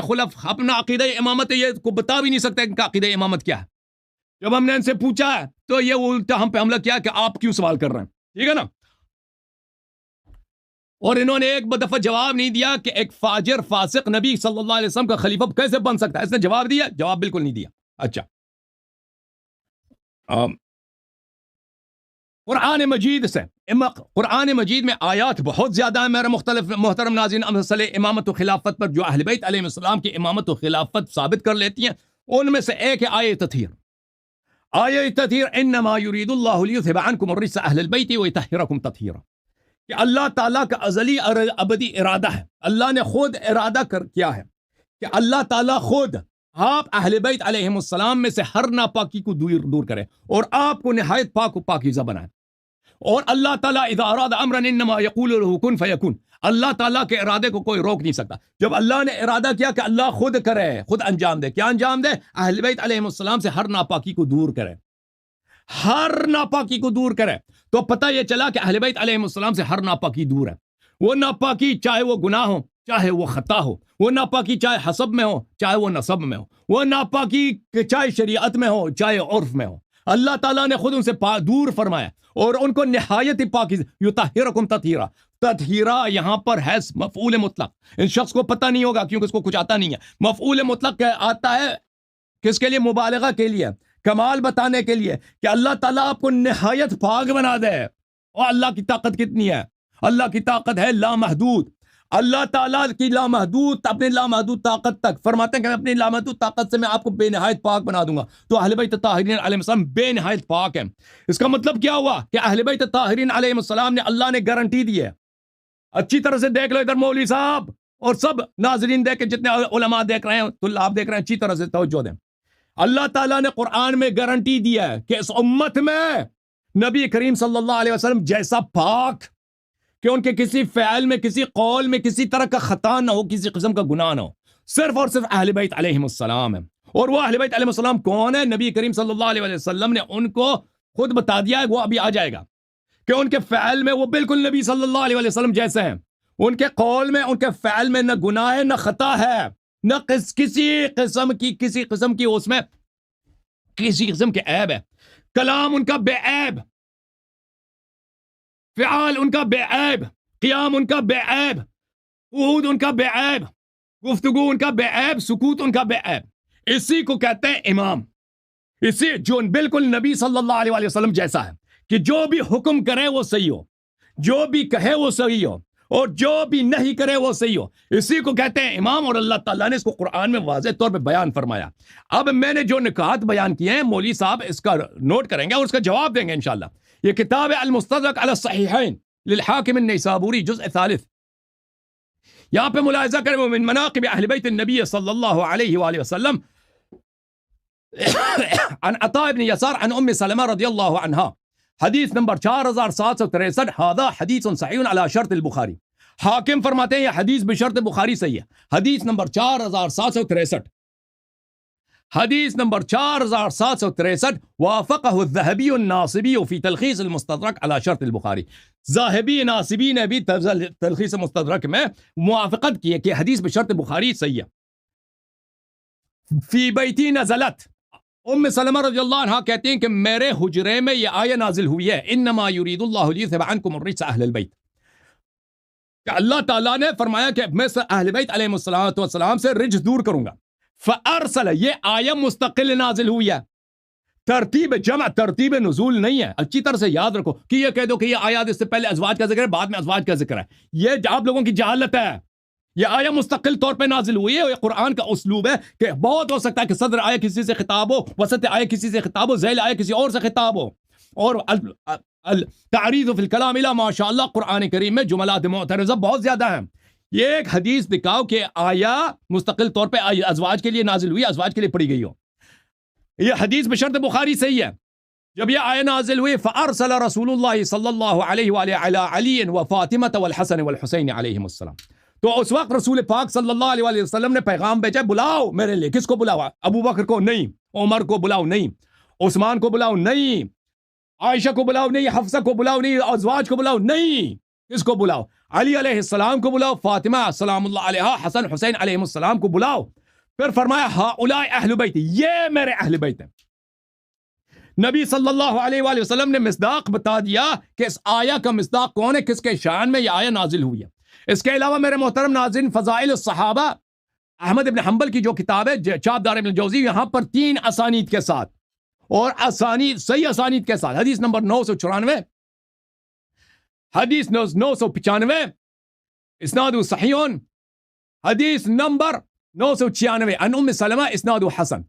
خلف اپنا عقیدہ امامت یہ کو بتا بھی نہیں سکتے ان کا عقیدہ امامت کیا ہے. جب ہم نے ان سے پوچھا ہے تو یہ الٹا ہم پہ حملہ کیا کہ آپ کیوں سوال کر رہے ہیں. ٹھیک ہے نا. اور انہوں نے ایک دفعہ جواب نہیں دیا کہ ایک فاجر فاسق نبی صلی اللہ علیہ وسلم کا خلیفہ کیسے بن سکتا ہے. اس نے جواب دیا؟ جواب بالکل نہیں دیا. اچھا قرآن مجید سے قرآن مجید میں آیات بہت زیادہ ہیں میرے محترم ناظرین. مسئلہ امامت و خلافت پر جو اہل بیت علیہ السلام کی امامت و خلافت ثابت کر لیتی ہیں ان میں سے ایک ہے آیہ تطہیر. آیہ تطہیر انما یرید اللہ لیذھب عنکم الرجس اہل البیت ویطہرکم تطہیرا. کہ اللہ تعالیٰ کا ازلی ابدی ارادہ ہے. اللہ نے خود ارادہ کیا ہے کہ اللہ تعالیٰ خود آپ اہل بیت علیہم السلام میں سے ہر ناپاکی کو دور کرے اور آپ کو نہایت پاک و پاکیزہ بنائے. اور اللہ تعالیٰ اذا اراد امرا انما یقول له کن فیکون. اللہ تعالیٰ کے ارادے کو کوئی روک نہیں سکتا. جب اللہ نے ارادہ کیا کہ اللہ خود کرے, خود انجام دے. کیا انجام دے؟ اہل بیت علیہم السلام سے ہر ناپاکی کو دور کرے, ہر ناپاکی کو دور کرے. تو پتہ یہ چلا کہ اہل بیت علیہم السلام سے ہر ناپاکی دور ہے. وہ ناپاکی چاہے وہ گناہ ہو, چاہے وہ خطا ہو, وہ ناپاکی چاہے حسب میں ہو, چاہے وہ نسب میں ہو, وہ ناپاکی چاہے شریعت میں ہو, چاہے عرف میں ہو. اللہ تعالیٰ نے خود ان سے دور فرمایا اور ان کو نہایت پاکیزہ. یطہرکم تطہیرا. تطہیرا یہاں پر ہے مفعول مطلق. ان شخص کو پتہ نہیں ہوگا کیونکہ اس کو کچھ آتا نہیں ہے. مفعول مطلق آتا ہے کس کے لیے؟ مبالغہ کے لیے, کمال بتانے کے لیے کہ اللہ تعالیٰ آپ کو نہایت پاک بنا دے. اور اللہ کی طاقت کتنی ہے؟ اللہ کی طاقت ہے لامحدود. اللہ تعالیٰ کی لامحدود, اپنے لامحدود طاقت تک فرماتے ہیں کہ اپنی لامحدود طاقت سے میں آپ کو بے نہایت پاک بنا دوں گا. تو اہل بیت طاہرین علیہ السلام بے نہایت پاک ہیں. اس کا مطلب کیا ہوا کہ اہل بیت طاہرین علیہ السلام نے اللہ نے گارنٹی دی ہے. اچھی طرح سے دیکھ لو ادھر مولوی صاحب اور سب ناظرین دیکھ کے, جتنے علماء دیکھ رہے ہیں, طلاب دیکھ رہے ہیں, اچھی طرح سے توجہ دیں. اللہ تعالیٰ نے قرآن میں گارنٹی دی ہے کہ اس امت میں نبی کریم صلی اللہ علیہ وسلم جیسا پاک کہ ان کے کسی فعل میں, کسی قول میں کسی طرح کا خطا نہ ہو, کسی قسم کا گناہ نہ ہو. صرف اور صرف اہل بیت علیہم السلام ہے. اور وہ اہل بیت علیہم السلام کون ہے؟ نبی کریم صلی اللہ علیہ وسلم نے ان کو خود بتا دیا ہے, وہ ابھی آ جائے گا, کہ ان کے فعل میں وہ بالکل نبی صلی اللہ علیہ وسلم جیسے ہیں. ان کے قول میں, ان کے فعل میں نہ گناہ ہے, نہ خطا ہے, نہ کسی قسم کی اس میں کسی قسم کے عیب ہے. کلام ان کا بے عیب, فعال ان کا بے عیب, قیام ان کا بے عیب, قعود ان کا بے عیب, گفتگو ان کا بے عیب, سکوت ان کا بے عیب. اسی کو کہتے ہیں امام. اسی جو بالکل نبی صلی اللہ علیہ وسلم جیسا ہے کہ جو بھی حکم کرے وہ صحیح ہو, جو بھی کہے وہ صحیح ہو, اور جو بھی نہیں کرے وہ صحیح ہو. اسی کو کہتے ہیں امام. اور اللہ تعالیٰ نے اس کو قرآن میں واضح طور پہ بیان فرمایا. اب میں نے جو نکات بیان کیے ہیں مولوی صاحب اس کا نوٹ کریں گے اور اس کا جواب دیں گے انشاءاللہ. یہ کتاب ہے المستدرک علی الصحیحین للحاکم النیسابوری جزء ثالث. یہاں پہ ملاحظہ کریں من مناقب اہل بیت النبی صلی اللہ علیہ وآلہ وسلم عن عطاء بن یسار عن ام سلمہ رضی اللہ عنہا, حدیث نمبر 4763. هذا حدیث صحیح علی شرط البخاری. حاکم فرماتے ہیں یہ حدیث بشرط بخاری صحیح ہے. حدیث نمبر 4763, حدیث نمبر 4763. وافقہ الذہبی الناصبی فی تلخیص المستدرک علی شرط البخاری. ذاہبی ناصبی نے بھی تلخیص مستدرک میں موافقت کی ہے کہ حدیث بشرط بخاری صحیح ہے. فی بیتی نزلت, ام سلمہ رضی اللہ عنہ کہتی ہیں کہ میرے حجرے میں یہ آیہ نازل ہوئی ہے, انما یرید اللہ لیذھب عنکم الرجس اہل البیت. کہ اللہ تعالیٰ نے فرمایا کہ میں اہل بیت علیہ السلام سے رجس دور کروں گا. فارسل, یہ آیہ مستقل نازل ہوئی ہے, ترتیب جمع, ترتیب نزول نہیں ہے. اچھی طرح سے یاد رکھو کہ یہ کہہ دو کہ یہ آیات اس سے پہلے ازواج کا ذکر ہے, بعد میں ازواج کا ذکر ہے, یہ آپ لوگوں کی جہالت ہے. یہ آیہ مستقل طور پہ نازل ہوئی ہے. یہ قرآن کا اسلوب ہے کہ بہت ہو سکتا ہے کہ صدر آیہ کسی سے خطاب ہو, وسط آیہ کسی سے خطاب ہو, ذیل آیہ کسی اور سے خطاب ہو. اور تعریض فی الکلام الا ماشاء اللہ, قرآن کریم میں جملات معترضہ بہت زیادہ ہیں. یہ ایک حدیث دکھاؤ کہ آیا مستقل طور پہ ازواج کے لیے نازل ہوئی, ازواج کے لیے پڑھی گئی ہو. یہ حدیث بشرط بخاری صحیح ہے. جب یہ آیہ نازل ہوئی فارسل رسول اللہ صلی اللہ علیہ وآلہ علی علی وفاطمہ والحسن والحسین علیہم السلام. تو اس وقت رسول پاک صلی اللہ علیہ وآلہ وسلم نے پیغام بھیجا, بلاؤ میرے لیے. کس کو بلاوا؟ ابو بکر کو نہیں, عمر کو بلاؤ نہیں, عثمان کو بلاؤ نہیں, عائشہ کو بلاؤ نہیں, حفصہ کو بلاؤ نہیں, ازواج کو بلاؤ نہیں. کس کو بلاؤ؟ علی علیہ السلام کو بلاؤ, فاطمہ سلام اللہ علیہا, حسن حسین علیہ السلام کو بلاؤ. پھر فرمایا ہؤلاء اہل بیت، یہ میرے اہل بیت ہیں. نبی صلی اللہ علیہ وآلہ وسلم نے مصداق بتا دیا کہ اس آیا کا مصداق کون ہے، کس کے شان میں یہ آیا نازل ہوئی ہے. اس کے علاوہ میرے محترم ناظرین، فضائل الصحابہ احمد ابن حنبل کی جو کتاب ہے چاپ دار ابن جوزی، یہاں پر 3 اسانید کے ساتھ اور اسانید صحیح اسانید کے ساتھ حدیث نمبر 994، حدیث 995، اسناد صحیح، حدیث نمبر 996 عن ام سلمہ اسناد حسن.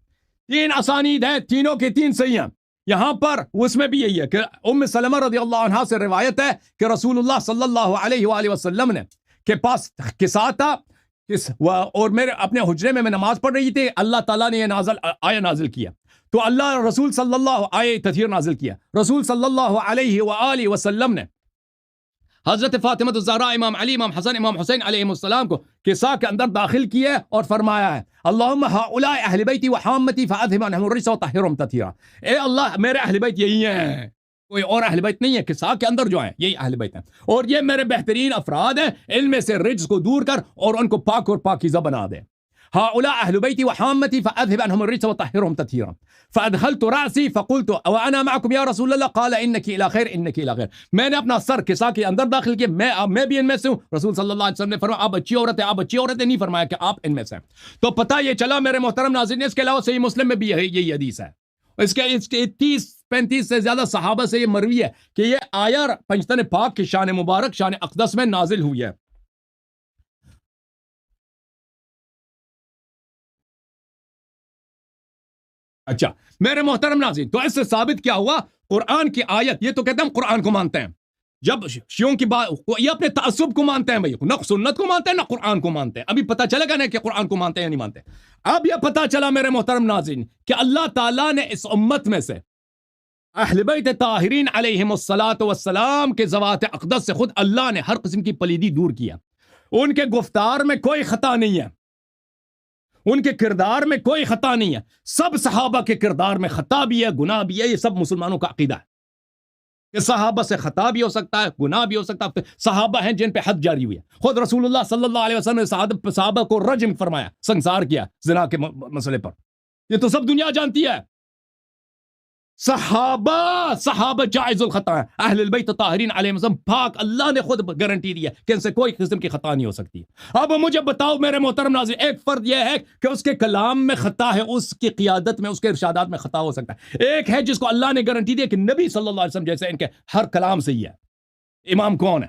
3 اسانید ہیں، تینوں کے 3 صحیح ہیں. یہاں پر اس میں بھی یہی ہے کہ ام سلمہ رضی اللہ عنہا سے روایت ہے کہ رسول اللہ صلی اللہ علیہ وآلہ وسلم نے کے پاس کسا تھا اور میرے اپنے حجرے میں نماز پڑھ رہی تھی. اللہ تعالیٰ نے یہ آیا نازل کیا تو اللہ رسول صلی اللہ علیہ تطہیر نازل کیا. رسول صلی اللہ علیہ وآلہ وسلم نے حضرت فاطمہ الزہرا، امام علی، امام حسن، امام حسین علیہ السلام کو کسا کے اندر داخل کیے اور فرمایا ہے اللہم ہؤلاء اہل بیتی وحامتی فاذھب عنہم الرجس وطہرہم تطہیرا. اے اللہ میرے اہل بیت یہی ہیں، کوئی اور اہل بیت نہیں ہے، کسا کے اندر جو ہیں یہی اہل بیت ہیں، اور یہ میرے بہترین افراد ہیں، ان میں سے رجس کو دور کر اور ان کو پاک اور پاکیزہ بنا دے. هؤلاء أهل بيتي وحامتي فأذهب عنهم الرجس وطهرهم تطهيرا. فأدخلت رأسي فقلت وأنا معكم يا رسول الله، قال إنك إلى خير إنك إلى خير. میں نے اپنا سر کسا کے اندر داخل کیا، میں بھی ان میں سے ہوں. رسول صلی اللہ علیہ وسلم نے فرمایا آپ اچھی عورت ہے، آپ اچھی عورت ہے، نہیں فرمایا کہ آپ ان میں سے ہیں. تو پتہ یہ چلا میرے محترم ناظرین، اس کے علاوہ صحیح مسلم میں بھی یہی حدیث ہے. اس کے 30-35 سے زیادہ صحابہ سے یہ مروی ہے کہ یہ آیا پنجتن پاک کی شان مبارک، شان اقدس میں نازل ہوئی ہے. اچھا میرے محترم ناظرین، تو اس سے ثابت کیا ہوا؟ قرآن کی آیت، یہ تو کہتے ہیں ہم قرآن کو مانتے ہیں. جب شیعوں کی بات، یہ اپنے تعصب کو مانتے ہیں بھائی، نہ سنت کو مانتے ہیں نہ قرآن کو مانتے ہیں. ابھی پتہ چلے گا نا کہ قرآن کو مانتے ہیں یا نہیں مانتے. اب یہ پتہ چلا میرے محترم ناظرین کہ اللہ تعالیٰ نے اس امت میں سے اہل بیت طاہرین علیہم الصلاۃ والسلام کے ذوات اقدس سے خود اللہ نے ہر قسم کی پلیدی دور کیا. ان کے گفتار میں کوئی خطا نہیں ہے، ان کے کردار میں کوئی خطا نہیں ہے. سب صحابہ کے کردار میں خطا بھی ہے، گناہ بھی ہے. یہ سب مسلمانوں کا عقیدہ ہے کہ صحابہ سے خطا بھی ہو سکتا ہے، گناہ بھی ہو سکتا ہے. صحابہ ہیں جن پہ حد جاری ہوئی ہے. خود رسول اللہ صلی اللہ علیہ وسلم نے صحابہ کو رجم فرمایا، سنسار کیا زنا کے مسئلے پر. یہ تو سب دنیا جانتی ہے. صحابہ جائز الخطا ہیں، اہل البیت طاہرین علیہم السلام پاک. اللہ نے خود گارنٹی دی ہے کہ ان سے کوئی قسم کی خطا نہیں ہو سکتی. اب مجھے بتاؤ میرے محترم ناظرین، ایک فرد یہ ہے کہ اس کے کلام میں خطا ہے، اس کی قیادت میں، اس کے ارشادات میں خطا ہو سکتا ہے. ایک ہے جس کو اللہ نے گارنٹی دی ہے کہ نبی صلی اللہ علیہ وسلم جیسے ان کے ہر کلام صحیح ہے. امام کون ہے؟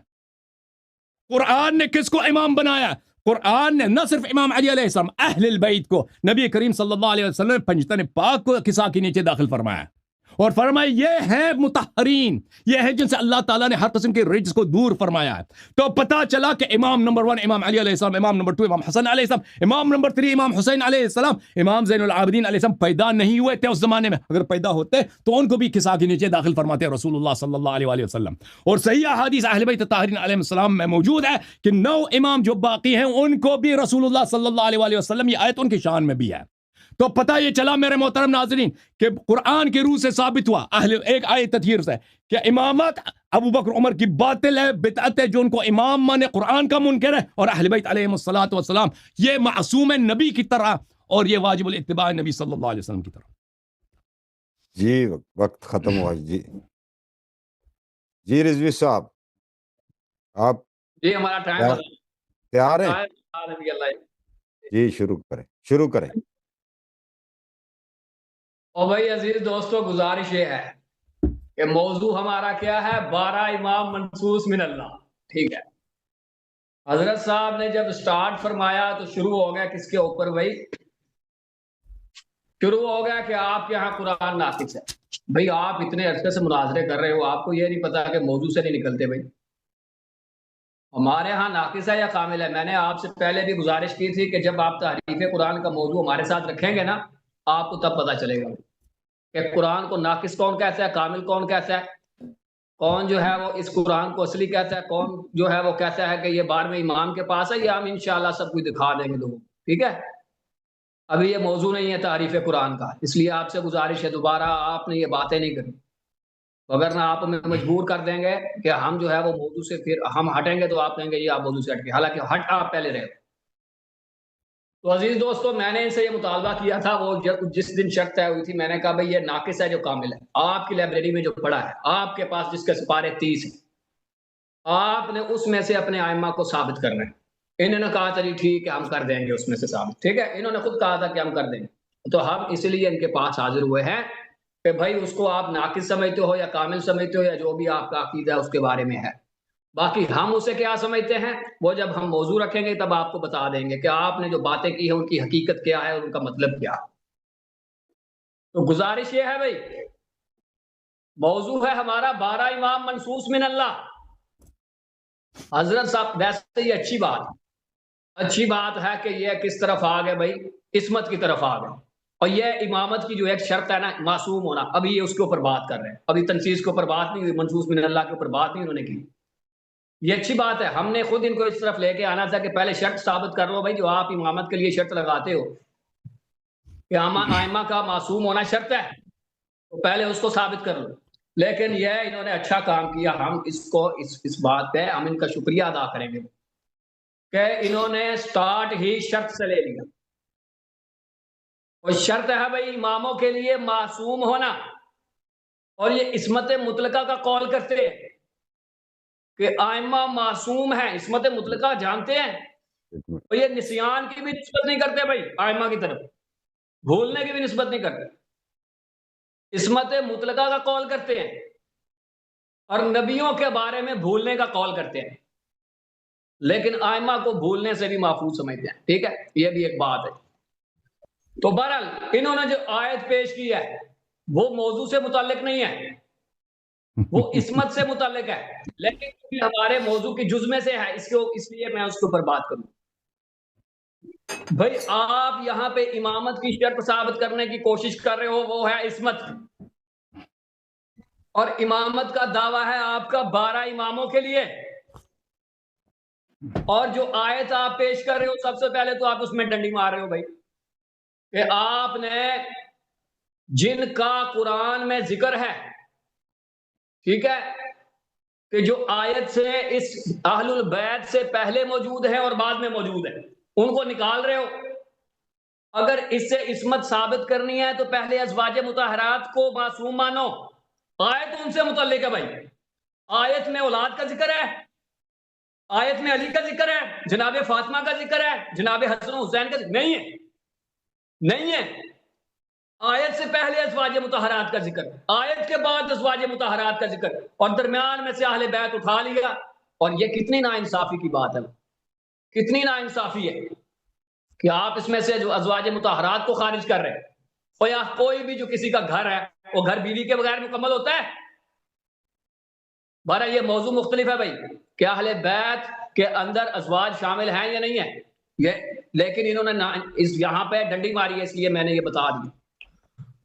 قرآن نے کس کو امام بنایا؟ قرآن نے نہ صرف امام علی علیہ السلام، اہل البیت کو نبی کریم صلی اللہ علیہ وسلم نے پنجتن پاک کو کسا کے نیچے داخل فرمایا اور فرمایا یہ ہیں مطہرین، یہ ہیں جن سے اللہ تعالیٰ نے ہر قسم کے رجس کو دور فرمایا ہے. تو پتا چلا کہ امام نمبر 1 امام علی علیہ السلام، امام نمبر 2 امام حسن علیہ السلام، امام نمبر 3 امام حسین علیہ السلام، امام زین العابدین علیہ السلام پیدا نہیں ہوئے تھے اس زمانے میں. اگر پیدا ہوتے تو ان کو بھی کسا کے نیچے داخل فرماتے رسول اللہ صلی اللہ علیہ وآلہ وسلم. اور صحیح احادیث اہل بیت طاہرین علیہ السلام میں موجود ہے کہ 9 امام جو باقی ہیں ان کو بھی رسول اللہ صلی اللہ علیہ وآلہ وسلم، یہ آیت ان کی شان میں بھی ہے. تو پتہ یہ چلا میرے محترم ناظرین کہ قرآن کے روح سے ثابت ہوا ایک آیت تطہیر سے کہ امامت ابو بکر عمر کی باطل ہے، بدعت ہے. جو ان کو امام مانے قرآن کا منکر ہے، اور اہل بیت علیہم الصلاۃ والسلام یہ معصوم نبی کی طرح اور یہ واجب الاتباع نبی صلی اللہ علیہ وسلم کی طرح. جی وقت ختم ہوا. جی رضوی صاحب آپ جی ہمارا ٹائم تیار ہیں؟ جی شروع کریں. اور بھائی عزیز دوستو، گزارش یہ ہے کہ موضوع ہمارا کیا ہے؟ 12 امام منصوص من اللہ. ٹھیک ہے، حضرت صاحب نے جب سٹارٹ فرمایا تو شروع ہو گیا کس کے اوپر بھائی؟ شروع ہو گیا کہ آپ کے یہاں قرآن ناقص ہے. بھائی آپ اتنے عرصے سے مناظرے کر رہے ہو، آپ کو یہ نہیں پتا کہ موضوع سے نہیں نکلتے. بھائی ہمارے ہاں ناقص ہے یا کامل ہے؟ میں نے آپ سے پہلے بھی گزارش کی تھی کہ جب آپ تحریف قرآن کا موضوع ہمارے ساتھ رکھیں گے نا، آپ کو تب پتہ چلے گا کہ قرآن کو ناقص کون کہتا ہے، کامل کون کہتا ہے، کون جو ہے وہ اس قرآن کو اصلی کہتا ہے، کون جو ہے وہ کہتا ہے کہ یہ 12ویں امام کے پاس ہے. یہ ہم انشاءاللہ سب کچھ دکھا دیں گے لوگوں. ٹھیک ہے، ابھی یہ موضوع نہیں ہے تعریف قرآن کا، اس لیے آپ سے گزارش ہے دوبارہ آپ نے یہ باتیں نہیں کرنی، وگرنہ آپ ہمیں مجبور کر دیں گے کہ ہم جو ہے وہ موضوع سے پھر ہم ہٹیں گے تو آپ کہیں گے یہ آپ موضوع سے ہٹ گئے، حالانکہ ہٹ آپ پہلے رہے. تو عزیز دوستو میں نے ان سے یہ مطالبہ کیا تھا، وہ جس دن شرط طے ہوئی تھی، میں نے کہا بھئی یہ ناقص ہے جو کامل ہے، آپ کی لائبریری میں جو پڑا ہے، آپ کے پاس جس کے سپارے 30 ہیں، آپ نے اس میں سے اپنے ائمہ کو ثابت کرنا ہے۔ انہوں نے کہا چلیے ٹھیک ہے ہم کر دیں گے اس میں سے ثابت، ٹھیک ہے، انہوں نے خود کہا تھا کہ ہم کر دیں گے، تو ہم اس لیے ان کے پاس حاضر ہوئے ہیں کہ بھائی اس کو آپ ناقص سمجھتے ہو یا کامل سمجھتے ہو یا جو بھی آپ کا عقیدہ ہے اس کے بارے میں ہے، باقی ہم اسے کیا سمجھتے ہیں وہ جب ہم موضوع رکھیں گے تب آپ کو بتا دیں گے کہ آپ نے جو باتیں کی ہیں ان کی حقیقت کیا ہے اور ان کا مطلب کیا۔ تو گزارش یہ ہے بھائی، موضوع ہے ہمارا 12 امام منصوص من اللہ۔ حضرت صاحب ویسے یہ اچھی بات ہے کہ یہ کس طرف آ گئے بھائی، عصمت کی طرف آ گئے، اور یہ امامت کی جو ایک شرط ہے نا معصوم ہونا، ابھی یہ اس کے اوپر بات کر رہے ہیں، ابھی تنصیص کے اوپر بات نہیں ہوئی، منصوص من اللہ کے اوپر بات نہیں انہوں نے کی۔ یہ اچھی بات ہے، ہم نے خود ان کو اس طرف لے کے آنا تھا کہ پہلے شرط ثابت کر لو بھائی، جو آپ امامت کے لیے شرط لگاتے ہو کہ ائمہ کا معصوم ہونا شرط ہے، تو پہلے اس کو ثابت کر لو۔ لیکن یہ انہوں نے اچھا کام کیا، ہم اس بات پہ ہم ان کا شکریہ ادا کریں گے کہ انہوں نے سٹارٹ ہی شرط سے لے لیا، اور شرط ہے بھائی اماموں کے لیے معصوم ہونا، اور یہ عصمت مطلقہ کا قول کرتے ہیں کہ ائمہ معصوم ہیں، عصمت مطلقہ جانتے ہیں، اور یہ نسیان کی بھی نسبت نہیں کرتے بھائی ائمہ کی طرف، بھولنے کی بھی نسبت نہیں کرتے، عصمت مطلقہ کا قول کرتے ہیں اور نبیوں کے بارے میں بھولنے کا قول کرتے ہیں، لیکن ائمہ کو بھولنے سے بھی محفوظ سمجھتے ہیں، ٹھیک ہے، یہ بھی ایک بات ہے۔ تو بہرحال انہوں نے جو آیت پیش کی ہے وہ موضوع سے متعلق نہیں ہے، وہ عصمت سے متعلق ہے، لیکن ہمارے موضوع کی جز میں سے ہے، اس لیے میں اس کے اوپر بات کروں۔ بھائی آپ یہاں پہ امامت کی شرط ثابت کرنے کی کوشش کر رہے ہو، وہ ہے عصمت، اور امامت کا دعویٰ ہے آپ کا 12 اماموں کے لیے، اور جو آیت آپ پیش کر رہے ہو سب سے پہلے تو آپ اس میں ڈنڈی مار رہے ہو بھائی، کہ آپ نے جن کا قرآن میں ذکر ہے، ٹھیک ہے، کہ جو آیت سے اس اہل البیت سے پہلے موجود ہے اور بعد میں موجود ہے، ان کو نکال رہے ہو۔ اگر اس سے عصمت ثابت کرنی ہے تو پہلے ازواج مطہرات کو معصوم مانو، آیت ان سے متعلق ہے بھائی، آیت میں اولاد کا ذکر ہے، آیت میں علی کا ذکر ہے، جناب فاطمہ کا ذکر ہے، جناب حسن و حسین کا ذکر نہیں ہے۔ آیت سے پہلے ازواج مطہرات کا ذکر، آیت کے بعد ازواج مطہرات کا ذکر، اور درمیان میں سے اہل بیت اٹھا لیا، اور یہ کتنی ناانصافی کی بات ہے، کتنی ناانصافی ہے کہ آپ اس میں سے جو ازواج مطہرات کو خارج کر رہے ہیں، اور یا کوئی بھی جو کسی کا گھر ہے وہ گھر بیوی کے بغیر مکمل ہوتا ہے؟ بارہ یہ موضوع مختلف ہے بھائی کہ اہل بیت کے اندر ازواج شامل ہیں یا نہیں ہیں، لیکن انہوں نے یہاں پہ ڈنڈی ماری ہے، اس لیے میں نے یہ بتا دیا۔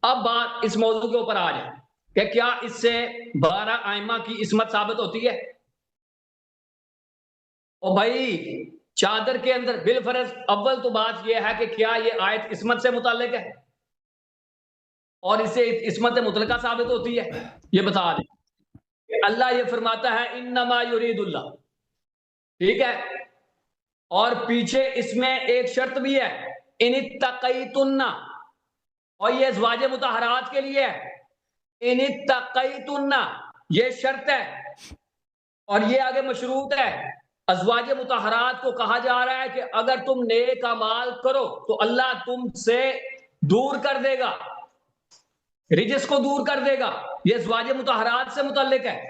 اب بات اس موضوع کے اوپر آ جائے کہ کیا اس سے 12 ائمہ کی عصمت ثابت ہوتی ہے؟ اور بھائی چادر کے اندر بالفرض اول تو بات یہ ہے کہ کیا یہ آیت عصمت سے متعلق ہے اور اس سے عصمت مطلقہ ثابت ہوتی ہے؟ یہ بتا دیں کہ اللہ یہ فرماتا ہے انما یرید اللہ، ٹھیک ہے، اور پیچھے اس میں ایک شرط بھی ہے ان اتقیتن، اور یہ ازواج مطہرات کے لیے ہے، ان اتقیتن یہ شرط ہے، اور یہ آگے مشروط ہے۔ ازواج مطہرات کو کہا جا رہا ہے کہ اگر تم نیک اعمال کرو تو اللہ تم سے دور کر دے گا، رجس کو دور کر دے گا، یہ ازواج مطہرات سے متعلق ہے۔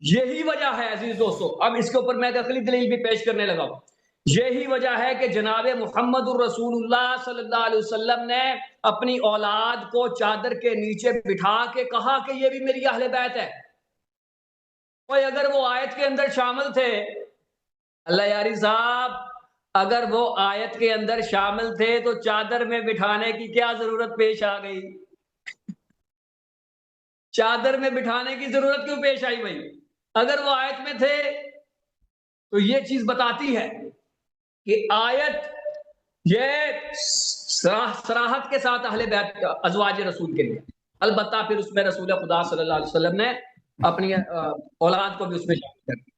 یہی وجہ ہے عزیز دوستو، اب اس کے اوپر میں ایک عقلی دلیل بھی پیش کرنے لگا ہوں، یہی وجہ ہے کہ جناب محمد الرسول اللہ صلی اللہ علیہ وسلم نے اپنی اولاد کو چادر کے نیچے بٹھا کے کہا کہ یہ بھی میری اہل بیت ہے۔ کوئی اگر وہ آیت کے اندر شامل تھے، اللہ یاری صاحب اگر وہ آیت کے اندر شامل تھے تو چادر میں بٹھانے کی کیا ضرورت پیش آ گئی؟ چادر میں بٹھانے کی ضرورت کیوں پیش آئی بھائی؟ اگر وہ آیت میں تھے تو یہ چیز بتاتی ہے کہ آیت یہ صراحت کے ساتھ اہل بیت ازواج رسول کے لیے، البتہ پھر اس میں رسول خدا صلی اللہ علیہ وسلم نے اپنی اولاد کو بھی اس میں شامل کر دیا۔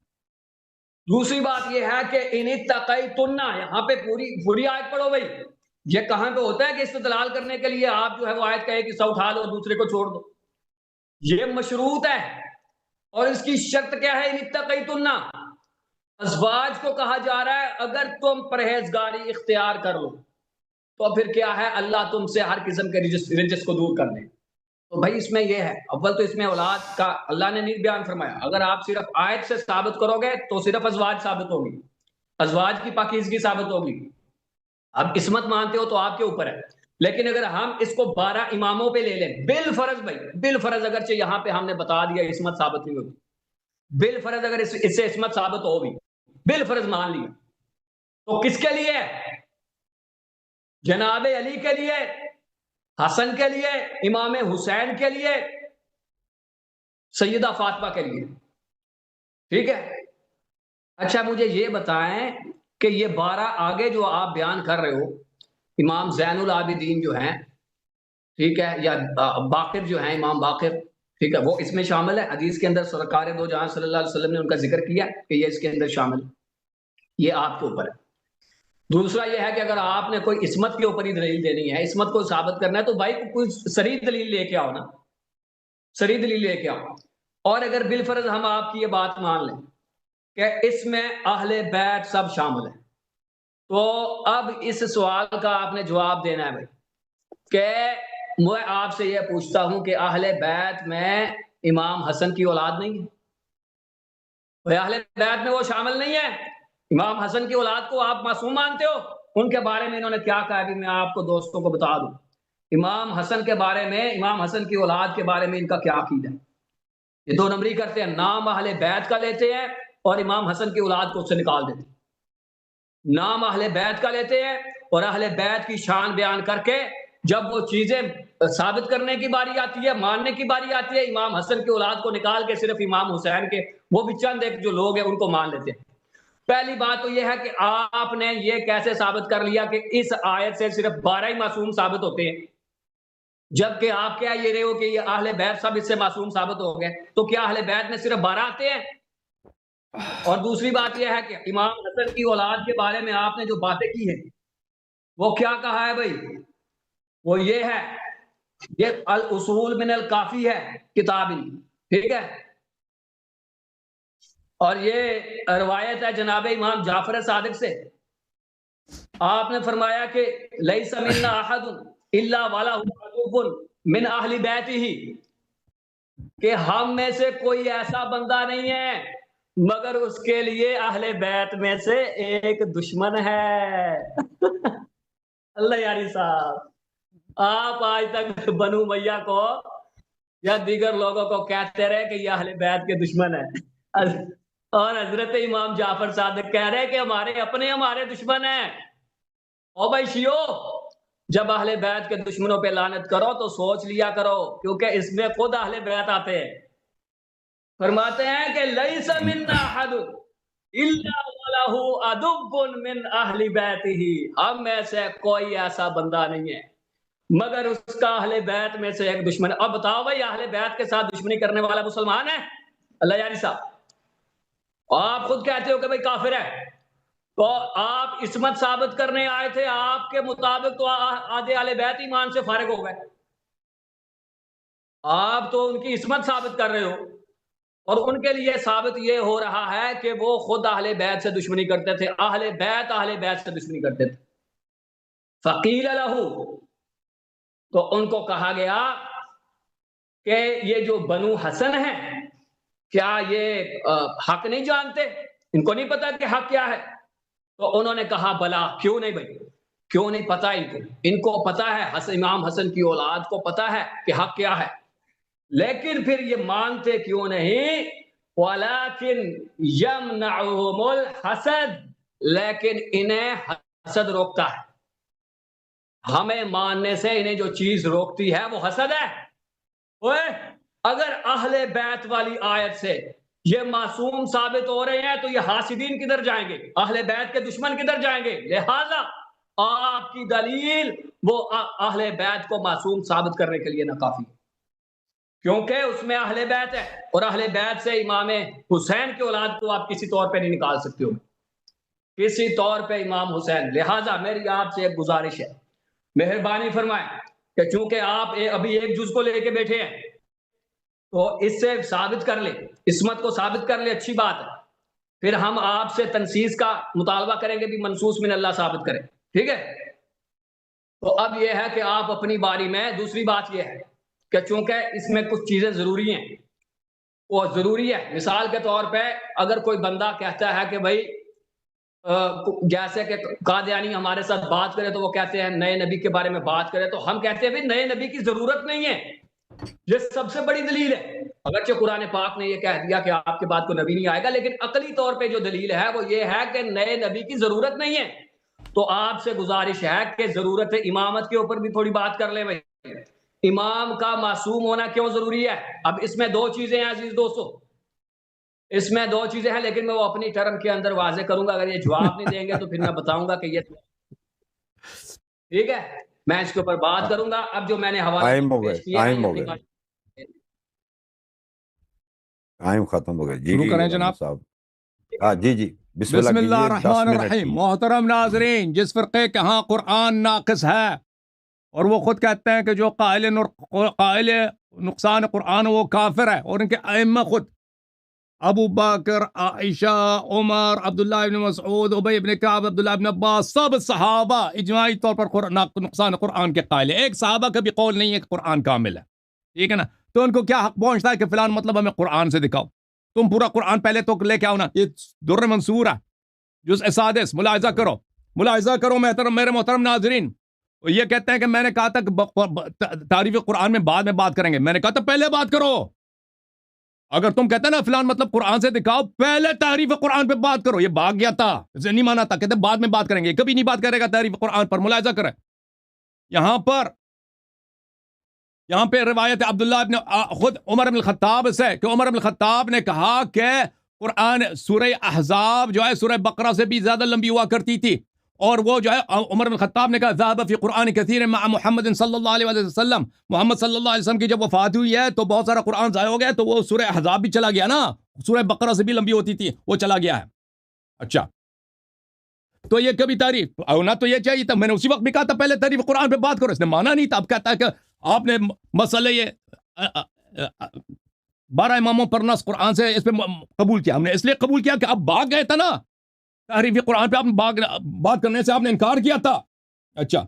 دوسری بات یہ ہے کہ ان اتقیتن، یہاں پہ پوری آیت پڑھو بھائی. یہ کہاں پہ ہوتا ہے کہ استدلال کرنے کے لیے آپ جو ہے وہ آیت کا ایک حصہ اٹھا لو دوسرے کو چھوڑ دو؟ یہ مشروط ہے. اور اس کی شرط کیا ہے؟ ان اتقیتن، ازواج کو کہا جا رہا ہے اگر تم پرہیزگاری اختیار کر لو تو پھر کیا ہے، اللہ تم سے ہر قسم کے رجس کو دور کر دے. تو بھائی اس میں یہ ہے، اول تو اس میں اولاد کا اللہ نے نہیں بیان فرمایا. اگر آپ صرف آیت سے ثابت کرو گے تو صرف ازواج ثابت ہوگی، ازواج کی پاکیزگی ثابت ہوگی. اب قسمت مانتے ہو تو آپ کے اوپر ہے. لیکن اگر ہم اس کو 12 اماموں پہ لے لیں بالفرض، بھائی بالفرض، اگرچہ یہاں پہ ہم نے بتا دیا عصمت ثابت نہیں ہوتی، بالفرض اگر اس سے عصمت ثابت ہو بھی، بالفرض مان لیا، تو کس کے لیے؟ جناب علی کے لیے، حسن کے لیے، امام حسین کے لیے، سیدہ فاطمہ کے لیے. ٹھیک ہے. اچھا مجھے یہ بتائیں کہ یہ 12 آگے جو آپ بیان کر رہے ہو، امام زین العابدین جو ہیں، ٹھیک ہے، یا باقر جو ہیں، امام باقر، ٹھیک ہے، وہ اس میں شامل ہے. حدیث کے اندر سرکار دو جہاں صلی اللہ علیہ وسلم نے ان کا ذکر کیا کہ یہ اس کے اندر شامل ہے. یہ آپ کے اوپر ہے. دوسرا یہ ہے کہ اگر آپ نے کوئی عصمت کے اوپر ہی دلیل دینی ہے، عصمت کو ثابت کرنا ہے، تو بھائی کوئی صریح دلیل لے کے آؤ نا، صریح دلیل لے کے آؤ. اور اگر بالفرض ہم آپ کی یہ بات مان لیں کہ اس میں اہل بیت سب شامل ہیں، تو اب اس سوال کا آپ نے جواب دینا ہے بھائی کہ میں آپ سے یہ پوچھتا ہوں کہ اہل بیت میں امام حسن کی اولاد نہیں ہے؟ بھائی اہل بیت میں وہ شامل نہیں ہے. امام حسن کی اولاد کو آپ معصوم مانتے ہو؟ ان کے بارے میں انہوں نے کیا کہا بھی میں آپ کو دوستوں کو بتا دوں. امام حسن کے بارے میں، امام حسن کی اولاد کے بارے میں ان کا کیا عقیدہ ہے؟ یہ 2 نمبری کرتے ہیں، نام اہل بیت کا لیتے ہیں اور امام حسن کی اولاد کو اس سے نکال دیتے ہیں. نام اہل بیت کا لیتے ہیں اور اہل بیت کی شان بیان کر کے جب وہ چیزیں ثابت کرنے کی باری آتی ہے، ماننے کی باری آتی ہے، امام حسن کی اولاد کو نکال کے صرف امام حسین کے وہ بھی چند ایک جو لوگ ہیں ان کو مان لیتے ہیں. پہلی بات تو یہ ہے کہ آپ نے یہ کیسے ثابت کر لیا کہ اس آیت سے صرف 12 ہی معصوم ثابت ہوتے ہیں، جبکہ آپ کیا یہ رہے ہو کہ یہ اہل بیت سب اس سے معصوم ثابت ہو گئے؟ تو کیا اہل بیت میں صرف 12 آتے ہیں؟ اور دوسری بات یہ ہے کہ امام حسن کی اولاد کے بارے میں آپ نے جو باتیں کی ہیں وہ کیا کہا ہے بھائی؟ وہ یہ ہے، یہ الاصول من الکافی ہے کتاب، ٹھیک ہے، اور یہ روایت ہے جناب امام جعفر صادق سے. آپ نے فرمایا کہ لیس منا احد الا ولہ عدو من اہل بیتہ، کہ ہم میں سے کوئی ایسا بندہ نہیں ہے مگر اس کے لیے اہل بیت میں سے ایک دشمن ہے. اللہ یاری صاحب، آپ آج تک بنو امیہ کو یا دیگر لوگوں کو کہتے رہے کہ یہ اہل بیت کے دشمن ہیں، اور حضرت امام جعفر صادق کہہ رہے کہ ہمارے دشمن ہیں. او بھائی شیو، جب اہل بیت کے دشمنوں پہ لعنت کرو تو سوچ لیا کرو، کیونکہ اس میں خود اہل بیت آتے ہیں. فرماتے ہیں کہ لیس منا احد الا ولہ عدو من اہل بیتہ، ہم میں سے کوئی ایسا بندہ نہیں ہے مگر اس کا اہل بیت میں سے ایک دشمن. اب بتاؤ بھائی اہل بیت کے ساتھ دشمنی کرنے والا مسلمان ہے؟ اللہ یاری صاحب، آپ خود کہتے ہو کہ بھائی کافر ہے، تو آپ عصمت ثابت کرنے آئے تھے، آپ کے مطابق تو آدھے اہل بیت ایمان سے فارغ ہو گئے. آپ تو ان کی عصمت ثابت کر رہے ہو اور ان کے لیے ثابت یہ ہو رہا ہے کہ وہ خود اہل بیت سے دشمنی کرتے تھے، اہل بیت سے دشمنی کرتے تھے. فقیل لہ، تو ان کو کہا گیا کہ یہ جو بنو حسن ہیں کیا یہ حق نہیں جانتے؟ ان کو نہیں پتا کہ حق کیا ہے؟ تو انہوں نے کہا بلا، کیوں نہیں بھائی، کیوں نہیں پتا؟ ان کو پتا ہے، امام حسن کی اولاد کو پتا ہے کہ حق کیا ہے، لیکن پھر یہ مانتے کیوں نہیں؟ وَلَكِنْ يَمْنَعُهُمُ الْحَسَدُ، لیکن انہیں حسد روکتا ہے. ہمیں ماننے سے انہیں جو چیز روکتی ہے وہ حسد ہے. اگر اہل بیت والی آیت سے یہ معصوم ثابت ہو رہے ہیں تو یہ حاسدین کدھر جائیں گے؟ اہل بیت کے دشمن کدھر جائیں گے؟ لہذا آپ کی دلیل وہ اہل بیت کو معصوم ثابت کرنے کے لیے ناکافی ہے. کیونکہ اس میں اہل بیت ہے، اور اہل بیت سے امام حسین کی اولاد کو آپ کسی طور پہ نہیں نکال سکتے ہو، کسی طور پہ امام حسین۔ لہٰذا میری آپ سے ایک گزارش ہے، مہربانی فرمائیں کہ چونکہ آپ ابھی ایک جز کو لے کے بیٹھے ہیں تو اس سے ثابت کر لیں، عصمت کو ثابت کر لیں، اچھی بات ہے، پھر ہم آپ سے تنسیص کا مطالبہ کریں گے بھی منسوس من اللہ ثابت کریں، ٹھیک ہے؟ تو اب یہ ہے کہ آپ اپنی باری میں، دوسری بات یہ ہے کہ چونکہ اس میں کچھ چیزیں ضروری ہیں، وہ ضروری ہے، مثال کے طور پہ اگر کوئی بندہ کہتا ہے کہ بھائی جیسے کہ قادیانی ہمارے ساتھ بات کرے تو وہ کہتے ہیں نئے نبی کے بارے میں بات کرے، تو ہم کہتے ہیں بھائی نئے نبی کی ضرورت نہیں ہے، یہ سب سے بڑی دلیل ہے۔ اگرچہ قرآن پاک نے یہ کہہ دیا کہ آپ کے بعد کوئی نبی نہیں آئے گا، لیکن عقلی طور پہ جو دلیل ہے وہ یہ ہے کہ نئے نبی کی ضرورت نہیں ہے۔ تو آپ سے گزارش ہے کہ ضرورت امامت کے اوپر بھی تھوڑی بات کر لیں بھائی، امام کا معصوم ہونا کیوں ضروری ہے؟ اب اس میں دو چیزیں ہیں عزیز دوستو، اس میں دو چیزیں ہیں، لیکن میں وہ اپنی ٹرم کے اندر واضح کروں گا، اگر یہ جواب نہیں دیں گے تو پھر میں بتاؤں گا کہ یہ ٹھیک ہے، میں اس کے اوپر بات کروں گا۔ اب جو میں نے حوالہ پیش کیا ہے ٹائم ختم ہو گیا جی، شروع کریں جناب صاحب؟ ہاں جی جی، بسم اللہ الرحمن الرحیم۔ محترم ناظرین، جس فرقے کے ہاں قرآن ناقص ہے اور وہ خود کہتے ہیں کہ جو قائل نقصان قرآن وہ کافر ہے، اور ان کے ائمہ خود ابو بکر، عائشہ، عمر، عبداللہ ابن مسعود، ابی ابن کعب، عبداللہ ابن عباس، سب صحابہ اجماعی طور پر نقصان قرآن کے قائل ہیں۔ ایک صحابہ کا بھی قول نہیں ہے کہ قرآن کامل ہے، ٹھیک ہے نا؟ تو ان کو کیا حق پہنچتا ہے کہ فلان مطلب ہمیں قرآن سے دکھاؤ؟ تم پورا قرآن پہلے تو لے کے آؤ نا۔ یہ در منصور ہے، جزء سادس، ملاحظہ کرو میرے محترم ناظرین۔ یہ کہتے ہیں کہ میں نے کہا تھا کہ تعریف قرآن میں بعد میں بات کریں گے، میں نے کہا تھا پہلے بات کرو۔ اگر تم کہتے ہیں نا فلان مطلب قرآن سے دکھاؤ، پہلے تعریف قرآن پہ بات کرو۔ یہ بھاگ گیا تھا، اسے نہیں مانا تھا، کہتے بعد میں بات کریں گے، کبھی نہیں بات کرے گا تعریف قرآن پر۔ ملاحظہ کریں یہاں پہ روایت عبداللہ ابن خود عمر بن الخطاب سے کہ عمر بن الخطاب نے کہا کہ قرآن سورہ احزاب جو ہے سورہ بقرہ سے بھی زیادہ لمبی ہوا کرتی تھی، اور وہ جو ہے عمر بن الخطاب نے کہا ذهب فی قرآن کثیر مع محمد صلی اللہ علیہ وسلم، محمد صلی اللہ علیہ وسلم کی جب وفات ہوئی ہے تو بہت سارا قرآن ضائع ہو گیا، تو وہ سورہ احزاب بھی چلا گیا نا، سورہ بقرہ سے بھی لمبی ہوتی تھی، وہ چلا گیا ہے۔ اچھا، تو یہ کبھی تعریف نہ تو یہ چاہیے تھا، میں نے اسی وقت بھی کہا تھا پہلے تعریف قرآن پہ بات کرو، اس نے مانا نہیں تھا۔ اب کہتا ہے کہ آپ نے مسئلہ یہ 12 اماموں پر نص قرآن سے اس پہ قبول کیا، ہم نے اس لیے قبول کیا کہ آپ بھاگ گئے تھے نا تحریف قرآن پہ، آپ نے بات کرنے سے آپ نے انکار کیا تھا۔ اچھا،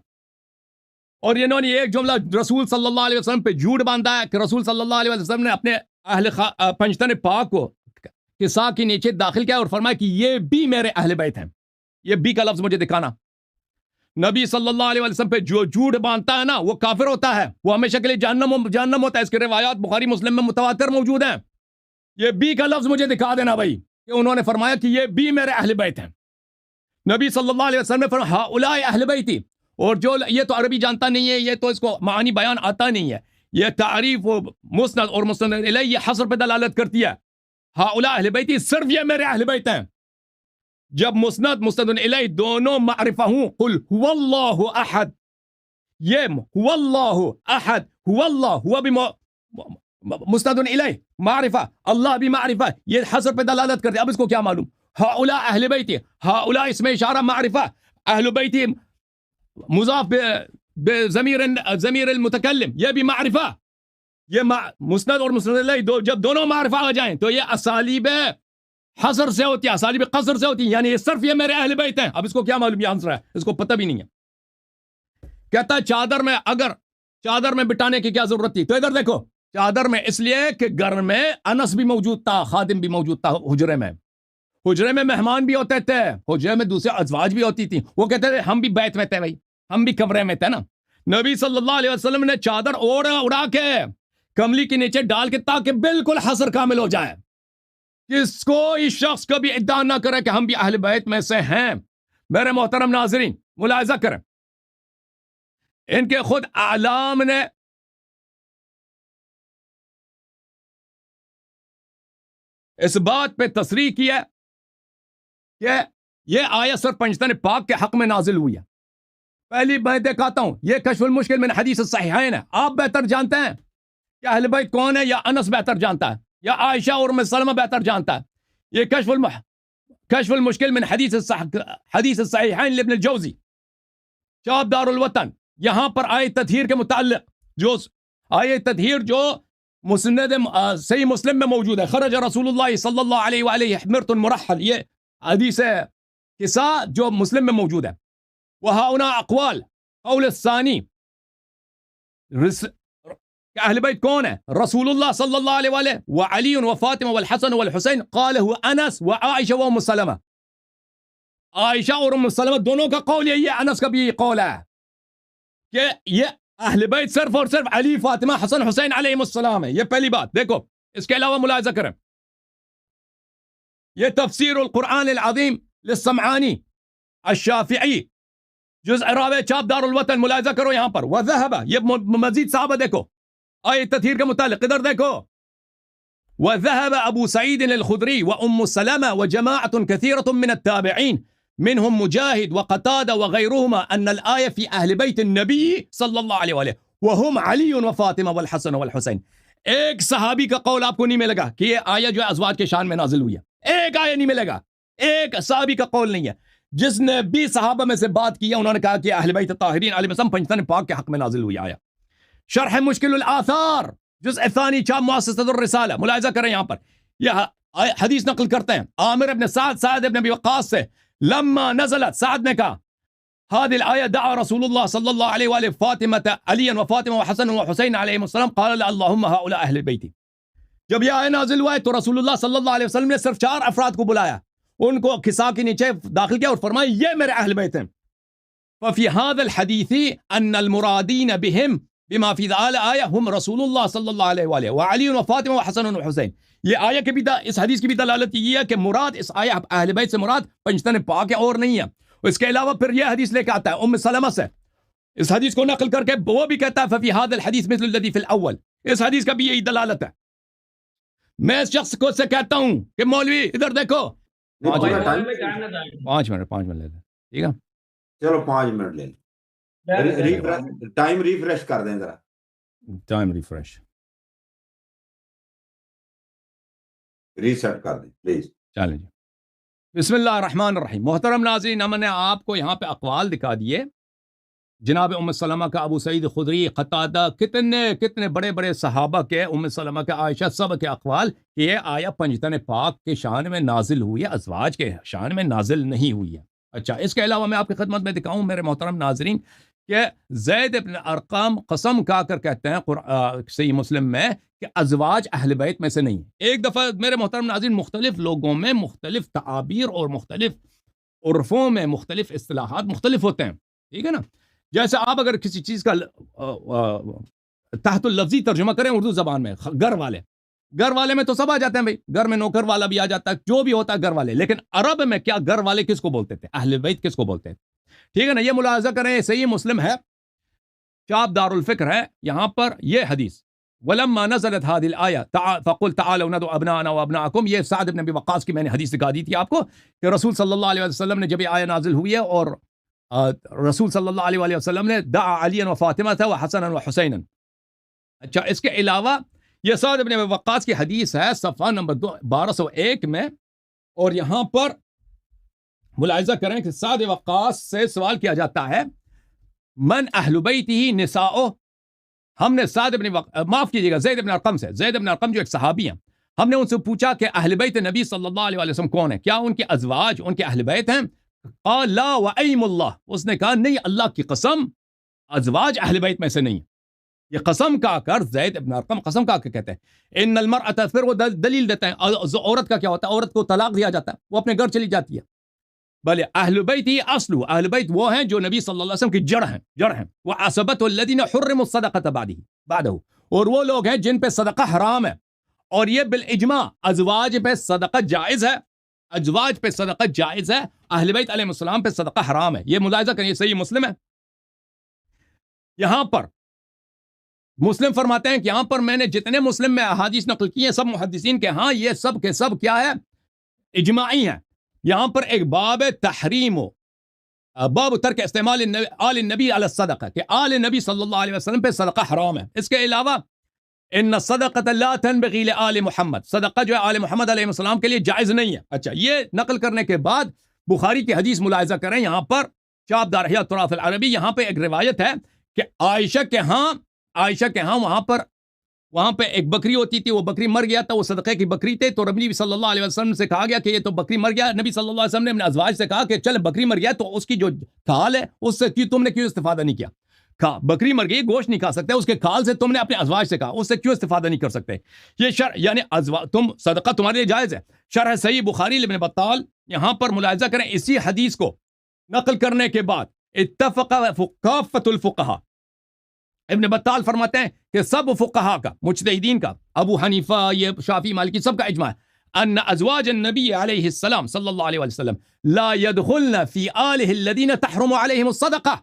اور انہوں نے ایک جملہ رسول صلی اللہ علیہ وسلم پہ جھوٹ باندھا ہے کہ رسول صلی اللہ علیہ وسلم نے اپنے اہل پنجتن پاک کو قصا کے نیچے داخل کیا اور فرمایا کہ یہ بھی میرے اہل بیت ہیں۔ یہ بھی کا لفظ مجھے دکھانا۔ نبی صلی اللہ علیہ وسلم پہ جو جھوٹ باندھتا ہے نا وہ کافر ہوتا ہے، وہ ہمیشہ کے لیے جہنم ہوتا ہے۔ اس کے روایات بخاری مسلم میں متواتر موجود ہیں۔ یہ بھی کا لفظ مجھے دکھا دینا بھائی کہ انہوں نے فرمایا کہ یہ بھی میرے اہل بیت ہیں۔ نبی صلی اللہ علیہ وسلم نے فرمایا ہؤلاء اہل بیتی، اور جو یہ تو عربی جانتا نہیں ہے، یہ تو اس کو معانی بیان آتا نہیں ہے، یہ تعریف و مسند اور مسند الیہ یہ حصر پہ دلالت کرتی ہے۔ ہؤلاء اہل بیتی صرف یہ میرے اہل بیت ہیں۔ جب مسند الیہ دونوں معرفہ ہوں، قل هو اللہ احد، یہ هو اللہ احد، هو اللہ ہوا بھی مسند الیہ معرفہ، اللہ بھی معرفہ، یہ حصر پہ دلالت کرتے۔ اب اس کو کیا معلوم؟ ہؤلاء اہل بیتی، ہؤلاء اس میں اشارہ معرفہ، اہل بیتی مضاف ضمیر المتکلم، یہ بھی معرفہ، یہ مسند اور مسند الیہ جب دونوں معرفہ آ جائیں تو یہ اسالیب حصر سے ہوتی ہے، اسالیب قصر سے ہوتی ہے، یعنی یہ صرف یہ میرے اہل بیت ہیں۔ اب اس کو کیا معلوم یہ آنسر ہے، اس کو پتہ بھی نہیں ہے۔ کہتا ہے چادر میں، اگر چادر میں بٹانے کی کیا ضرورت تھی؟ تو ادھر دیکھو، چادر میں اس لیے کہ گھر میں انس بھی موجود تھا، خادم بھی موجود تھا، حجرے میں مہمان بھی ہوتے تھے، حجرے میں دوسرے ازواج بھی ہوتی تھی، وہ کہتے تھے ہم بھی بیت میں تھے بھائی، ہم بھی کمرے میں تھے نا۔ نبی صلی اللہ علیہ وسلم نے چادر اڑا کے کملی کے نیچے ڈال کے تاکہ بالکل حصر کامل ہو جائے، کس کو اس شخص کا بھی ادعا نہ کرے کہ ہم بھی اہل بیت میں سے ہیں۔ میرے محترم ناظرین ملاحظہ کریں، ان کے خود اعلام نے اس بات پہ تصریح کیا کہ یہ آیت صرف پنجتن پاک کے حق میں نازل ہوئی ہے۔ پہلی میں دکھاتا ہوں، یہ کشف المشکل من حدیث الصحیحین ہے، آپ بہتر جانتے ہیں کہ اہل بیت کون ہے، یا انس بہتر جانتا ہے، یا عائشہ اور ام سلمہ بہتر جانتا ہے. یہ کشف المشکل من حدیث الصحیحین لابن الجوزی، چاپ دار الوطن. یہاں پر آیت تطہیر کے متعلق جو آیت تطہیر جو مسند صحیح مسلم میں موجود ہے، خرج رسول اللہ صلی اللہ علیہ وآلہ حمرۃ مرحل، یہ حدیث قصہ جو مسلم میں موجود ہے. وہاؤنا اقوال، قول الثانی کہ اہل بیت کون ہے، رسول اللہ صلی اللہ علیہ وآلہ وعلی وفاطمہ والحسن والحسین، قالہ انس وعائشہ وام سلمہ. عائشہ اور ام سلمہ دونوں کا قول یہی ہے، انس کا بھی یہ قول ہے کہ یہ اہل بیت صرف اور صرف علی، فاطمہ، حسن، حسین علیہ السلام ہے. یہ پہلی بات. دیکھو اس کے علاوہ ملاحظہ کریں، یہ تفسیر القرآن العظیم للسمعانی الشافعی، جزء رابع، چاپ دار الوطن. ملاحظہ کرو یہاں پر وذهب، یہ مزید صحابہ دیکھو آیت تطہیر کے متعلق ادھر دیکھو. وذهب ابو سعید الخدری وام سلمہ وجماعة كثيرة من التابعين منهم مجاهد وقتادة وغيرهما ان الآية في اہل بیت النبی صلی اللہ علیہ وآلہ وهم علی وفاطمہ والحسن والحسین. ایک صحابی کا قول آپ کو نہیں ملے گا کہ یہ آیت جو ہے ازواج کے شان میں نازل ہوئی ہے. ایک آیت نہیں ملے گا، ایک صحابی کا قول نہیں ہے. جس نے بھی صحابہ میں سے بات کی ہے انہوں نے کہا کہ اہل بیت الطاہرین علیہم السلام پنجتن پاک کے حق میں نازل ہوئی آیا. شرح مشکل الآثار جزء ثانی، چاپ مؤسسۃ الرسالہ. ملاحظہ کریں یہاں پر یہ حدیث نقل کرتے ہیں عامر ابن سعد ابن ابی وقاص سے. لما نزلت، سعد نے کہا هذه الآية دعا رسول الله صلى الله عليه وآله فاطمة عليا وفاطمة وحسن وحسين عليهم السلام قال اللهم هؤلاء أهل بيتي. جب یہ آیت نازل ہوا ہے تو رسول اللہ صلی اللہ علیہ وسلم نے صرف 4 افراد کو بلایا، ان کو کسا کے نیچے داخل کیا اور فرمایا یہ میرے اہل بیت ہیں. ففي هذا الحديث ان المرادين بهم بما في الآية هم رسول الله صلی اللہ علیہ وآلہ وعلی وفاطمہ وحسن وحسین. یہ آیت کے بھی اس حدیث کی بھی دلالت یہ ہے کہ مراد اس آیت اہل بیت سے مراد پنجتن پاک ہے اور نہیں ہے. اس کے علاوہ پھر یہ حدیث لے کے آتا ہے ام سلمہ سے، اس حدیث کو نقل کر کے وہ بھی کہتا ہے ففي هذا الحديث مثل الذي في الاول. اس حدیث کا بھی یہی دلالت ہے. میں اس شخص کو سے کہتا ہوں کہ مولوی ادھر دیکھو، 5 منٹ لے لیں، ٹھیک ہے چلو 5 منٹ لے لیں. ٹائم ریفریش کر دیں ذرا، ٹائم ریفریش ریسیٹ کر دیں پلیز. چلیں جی. بسم اللہ الرحمن الرحیم. محترم ناظرین، ہم نے آپ کو یہاں پہ اقوال دکھا دیے جناب ام سلمہ کا، ابو سعید خدری، قتادہ، کتنے بڑے بڑے صحابہ کے، ام سلمہ کے، عائشہ، سب کے اقوال کہ یہ آیا پنجتن پاک کے شان میں نازل ہوئی ہے، ازواج کے شان میں نازل نہیں ہوئی ہے. اچھا، اس کے علاوہ میں آپ کی خدمت میں دکھاؤں میرے محترم ناظرین کہ زید ابن ارقم قسم کھا کر کہتے ہیں صحیح مسلم میں کہ ازواج اہل بیت میں سے نہیں. ایک دفعہ میرے محترم ناظرین مختلف لوگوں میں مختلف تعابیر اور مختلف عرفوں میں مختلف اصطلاحات مختلف ہوتے ہیں، ٹھیک ہے نا. جیسے آپ اگر کسی چیز کا تحت اللفظی ترجمہ کریں اردو زبان میں، گھر والے میں تو سب آ جاتے ہیں بھائی، گھر میں نوکر والا بھی آ جاتا ہے، جو بھی ہوتا ہے گھر والے. لیکن عرب میں کیا گھر والے کس کو بولتے تھے، اہل بیت کس کو بولتے تھے، ٹھیک ہے نا. یہ ملاحظہ کریں، صحیح مسلم ہے، چاپ دار الفکر ہے. یہاں پر یہ حدیث ولما نزلت هذه الآية فقل تعالوا ندعو ابناءنا وابناءكم، یہ سعد بن ابی وقاص کی میں نے حدیث دکھا دی تھی آپ کو کہ رسول صلی اللہ علیہ وسلم نے جب یہ آیت نازل ہوئی ہے اور رسول صلی اللہ علیہ وسلم نے دعا علی و فاطمہ تھا وحسن و حسین. اچھا، اس کے علاوہ یہ سعد بن ابی وقاص کی حدیث ہے صفحہ نمبر 1201 میں، اور یہاں پر ملاحظہ کریں کہ سعد وقاص سے سوال کیا جاتا ہے من اہل بیتہ نساؤ. ہم نے معاف کیجیے گا زید بن ارقم سے، زید بن ارقم جو ایک صحابی ہیں، ہم نے ان سے پوچھا کہ اہل بیت نبی صلی اللہ علیہ وسلم کون ہے، کیا ان کے ازواج ان کے اہل بیت ہیں؟ قال لا وأيم اللہ، اس نے کہا نہیں، اللہ کی قسم ازواج اہل بیت میں سے نہیں. یہ قسم کا کر زید ابن ارقم قسم کا کے کہتے ہیں ان المرأة، پھر وہ دلیل دیتے ہیں عورت کا کیا ہوتا ہے، عورت کو طلاق دیا جاتا ہے، وہ اپنے گھر چلی جاتی ہے. بلے اہل بیت ہی اصل، اہل بیت وہ ہیں جو نبی صلی اللہ علیہ وسلم کی جڑ ہیں. وہ عصبت الذین حرموا الصدقۃ بعدہ، اور وہ لوگ ہیں جن پہ صدقہ حرام ہے. اور یہ بالاجماع ازواج پہ صدقہ جائز ہے، ازواج پہ صدقہ جائز ہے، اہل بیت علیہ السلام پہ صدقہ حرام ہے. یہ ملاحظہ کریں، یہ صحیح مسلم ہے. یہاں پر مسلم فرماتے ہیں کہ یہاں پر میں نے جتنے مسلم میں احادیث نقل کی ہیں سب محدثین کے ہاں یہ سب کے سب کیا ہے، اجماعی ہیں. یہاں پر ایک باب تحریم و باب ترک استعمال آل النبی علی الصدقہ، کہ آل نبی صلی اللہ علیہ وسلم پہ صدقہ حرام ہے. اس کے علاوہ ان الصدقۃ لا تنبغی لآل محمد، صدقہ جو ہے آل محمد علیہ السلام کے لیے جائز نہیں ہے. اچھا، یہ نقل کرنے کے بعد بخاری کی حدیث ملاحظہ کریں، یہاں پر شاب دار احیاء التراث العربی، یہاں پہ ایک روایت ہے کہ عائشہ کے ہاں وہاں پہ ایک بکری ہوتی تھی، وہ بکری مر گیا تھا، وہ صدقے کی بکری تھے، تو نبی صلی اللہ علیہ وسلم سے کہا گیا کہ یہ تو بکری مر گیا. نبی صلی اللہ علیہ وسلم نے اپنے ازواج سے کہا کہ چل بکری مر گیا تو اس کی جو کھال ہے اس سے تم نے کیوں استفادہ نہیں کیا؟ بکری مر گئی، گوشت نہیں کھا سکتے، اس کے کھال سے تم نے اپنے ازواج سے کہا اس سے کیوں استفادہ نہیں کر سکتے؟ یہ یعنی صدقہ تمہارے لیے جائز ہے. شرح صحیح بخاری ابن بطال، یہاں پر ملاحظہ کریں، اسی حدیث کو نقل کرنے کے بعد اتفق کافۃ الفقہاء، ابن بطال فرماتے ہیں کہ سب فقہاء کا، مجتہدین کا، ابو حنیفہ، یہ شافعی، مالکی، سب کا اجماع ہے ان ازواج النبی علیہ السلام صلی اللہ علیہ وسلم لا يدخلن فی آلہ الذین تحرم علیہم الصدقہ.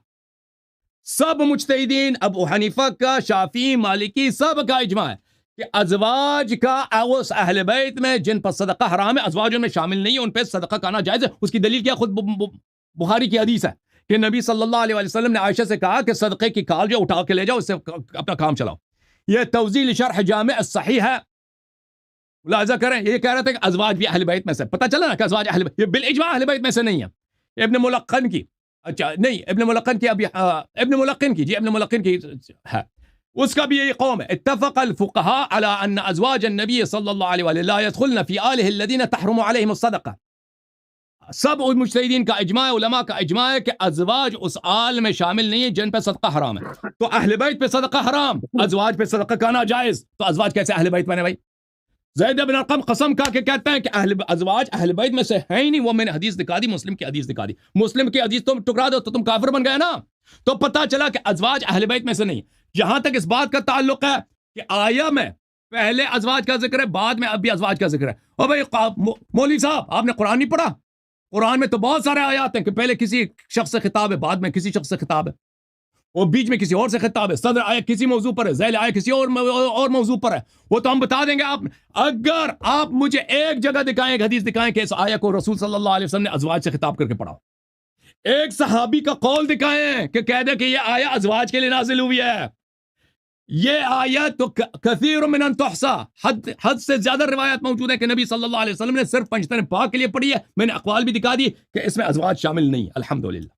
سب مجتہدین، ابو حنیفہ کا، شافعی، مالکی، سب کا اجماع ہے کہ ازواج کا اس اہل بیت میں جن پر صدقہ حرام ہے، ازواج ان میں شامل نہیں ہے، ان پہ صدقہ کرنا جائز ہے. اس کی دلیل کیا؟ خود بخاری کی حدیث ہے کہ نبی صلی اللہ علیہ وسلم نے عائشہ سے کہا کہ صدقے کی کھال جو اٹھا کے لے جاؤ، اس سے اپنا کام چلاؤ. یہ توضیح شرح جامع الصحیح ہے، ملاحظہ کریں. یہ کہہ رہے تھے کہ ازواج بھی اہل بیت میں سے، پتہ چلا نا کہ ازواج اہل بیت، یہ بالاجماع اہل بیت میں سے نہیں ہے. ابن ملقن کی، اچھا نہیں، ابن ملقن کی، ابھی ابن ملقن کی، ابن ملقن کی ہے، اس کا بھی یہی قوم ہے. اتفق الفقهاء على ان ازواج النبي صلی اللہ علیہ وسلم لا يدخلن في آلہ الذين تحرم عليهم الصدقہ. سب مجتہدین کا اجماع، علماء کا اجماع ہے کہ ازواج اس آل میں شامل نہیں ہے جن پہ صدقہ حرام ہے. تو اہل بیت پہ صدقہ حرام، ازواج پہ صدقہ کرنا جائز، تو ازواج کیسے اہل بیت بنے بھائی؟ زید بن ارقم قسم کھا کے کہتے ہیں کہ ازواج اہل بیت میں سے ہے ہی نہیں. وہ میں نے حدیث دکھا دی، مسلم کی حدیث دکھا دی. مسلم کی حدیث تم ٹکرا دو تو تم کافر بن گئے نا. تو پتہ چلا کہ ازواج اہل بیت میں سے نہیں. جہاں تک اس بات کا تعلق ہے کہ آیا میں پہلے ازواج کا ذکر ہے، بعد میں اب بھی ازواج کا ذکر ہے. اور بھائی مولوی صاحب، آپ نے قرآن نہیں پڑھا؟ قرآن میں تو بہت سارے آیات ہیں کہ پہلے کسی شخص سے خطاب ہے، بعد میں کسی شخص سے خطاب ہے، اور بیچ میں کسی اور سے خطاب ہے. صدر آیا کسی موضوع پر ہے، ذیل آیا کسی اور موضوع پر ہے. وہ تو ہم بتا دیں گے. آپ اگر آپ مجھے ایک جگہ دکھائیں، ایک حدیث دکھائیں کہ اس آیا کو رسول صلی اللہ علیہ وسلم نے ازواج سے خطاب کر کے پڑھا، ایک صحابی کا قول دکھائیں کہ کہہ دے کہ یہ آیا ازواج کے لیے نازل ہوئی ہے. یہ آیت تو کثیر من ان تحصى، حد سے زیادہ روایات موجود ہیں کہ نبی صلی اللہ علیہ وسلم نے صرف پنجتن پاک کے لیے پڑھی ہے. میں نے اقوال بھی دکھا دی کہ اس میں ازواج شامل نہیں. الحمدللہ.